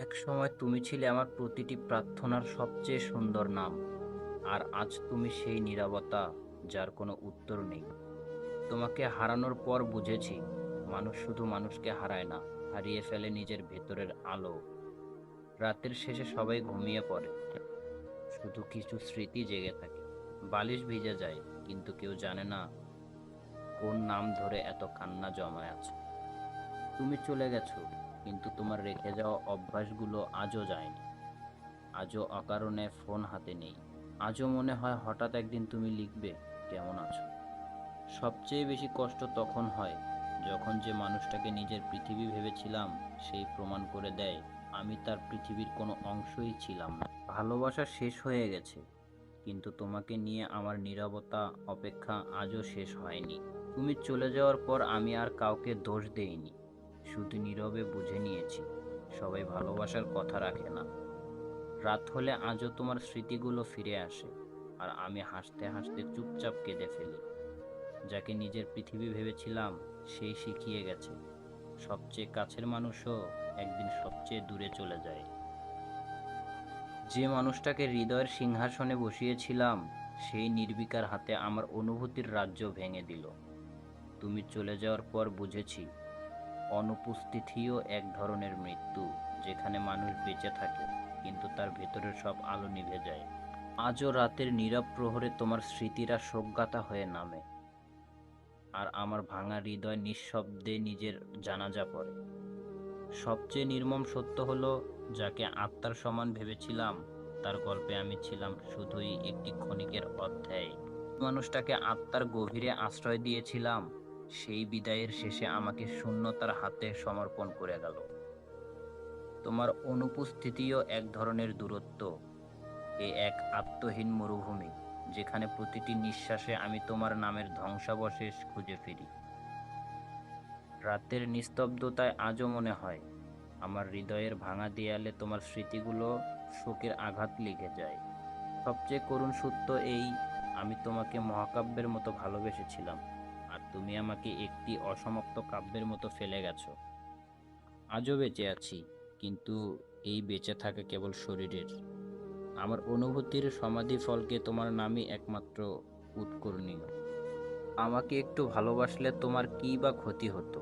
এক সময় তুমি ছিলে আমার প্রতিটি প্রার্থনার সবচেয়ে সুন্দর নাম, আর আজ তুমি সেই নীরবতা যার কোনো উত্তর নেই। তোমাকে হারানোর পর বুঝেছি, মানুষ শুধু মানুষকে হারায় না, হারিয়ে ফেলে নিজের ভেতরের আলো। রাতের শেষে সবাই ঘুমিয়ে পড়ে, শুধু কিছু স্মৃতি জেগে থাকে। বালিশ ভিজে যায়, কিন্তু কেউ জানে না কোন নাম ধরে এত কান্না জমায় আছে। তুমি চলে গেছো, কিন্তু তোমার রেখে যাওয়া অভ্যাসগুলো আজও যায়নি। আজও অকারণে ফোন হাতে নেই। আজও মনে হয় হঠাৎ একদিন তুমি লিখবে, কেমন আছো। সবচেয়ে বেশি কষ্ট তখন হয় যখন যে মানুষটাকে নিজের পৃথিবী ভেবেছিলাম সেই প্রমাণ করে দেয় আমি তার পৃথিবীর কোনো অংশই ছিলাম না। ভালোবাসা শেষ হয়ে গেছে, কিন্তু তোমাকে নিয়ে আমার নীরবতা অপেক্ষা আজও শেষ হয়নি। তুমি চলে যাওয়ার পর আমি আর কাউকে দোষ দেইনি, শুধু নীরবে বুঝে নিয়েছি সবাই ভালোবাসার কথা রাখে না। রাত হলে আজও তোমার স্মৃতিগুলো ফিরে আসে, আর আমি হাসতে হাসতে চুপচাপ কেঁদে ফেলি। যাকে নিজের পৃথিবী ভেবেছিলাম সেই শিখিয়ে গেছে সবচেয়ে কাছের মানুষও একদিন সবচেয়ে দূরে চলে যায়। যে মানুষটাকে হৃদয়ের সিংহাসনে বসিয়েছিলাম সেই নির্বিকার হাতে আমার অনুভূতির রাজ্য ভেঙে দিল। তুমি চলে যাওয়ার পর বুঝেছি অনুপস্থিতিও এক ধরনের মৃত্যু, যেখানে মানুষ বেঁচে থাকে কিন্তু তার ভেতরের সব আলো নিভে যায়। আজও রাতের নীরব প্রহরে তোমার স্মৃতিরা শোকগাথা হয়ে নামে, আর আমার ভাঙা হৃদয় নিঃশব্দে নিজের জানাজা পড়ে। সবচেয়ে নির্মম সত্য হলো, যাকে আত্মার সমান ভেবেছিলাম তার গল্পে আমি ছিলাম শুধুই একটি ক্ষণিকের অধ্যায়। মানুষটাকে আত্মার গভীরে আশ্রয় দিয়েছিলাম সেই বিদায়ের শেষে আমাকে শূন্যতার হাতে সমর্পণ করে গেল। তোমার অনুপস্থিতিও এক ধরনের দূরত্ব, এ এক আত্মহীন মরুভূমি, যেখানে প্রতিটি নিঃশ্বাসে আমি তোমার নামের ধ্বংসাবশেষ খুঁজে ফিরি। রাতের নিস্তব্ধতায় আজও মনে হয় আমার হৃদয়ের ভাঙা দেয়ালে তোমার স্মৃতিগুলো শোকের আঘাত লিখে যায়। সবচেয়ে করুণ সত্য এই, আমি তোমাকে মহাকাব্যের মতো ভালোবেসেছিলাম, আর তুমি আমাকে একটি অসমাপ্ত কাব্যের মতো ফেলে গেছো। আজও বেঁচে আছি, কিন্তু এই বেঁচে থাকা কেবল শরীরের। আমার অনুভূতির সমাধি ফলকে তোমার নামই একমাত্র উৎকর্ণীয়। আমাকে একটু ভালোবাসলে তোমার কী বা ক্ষতি হতো?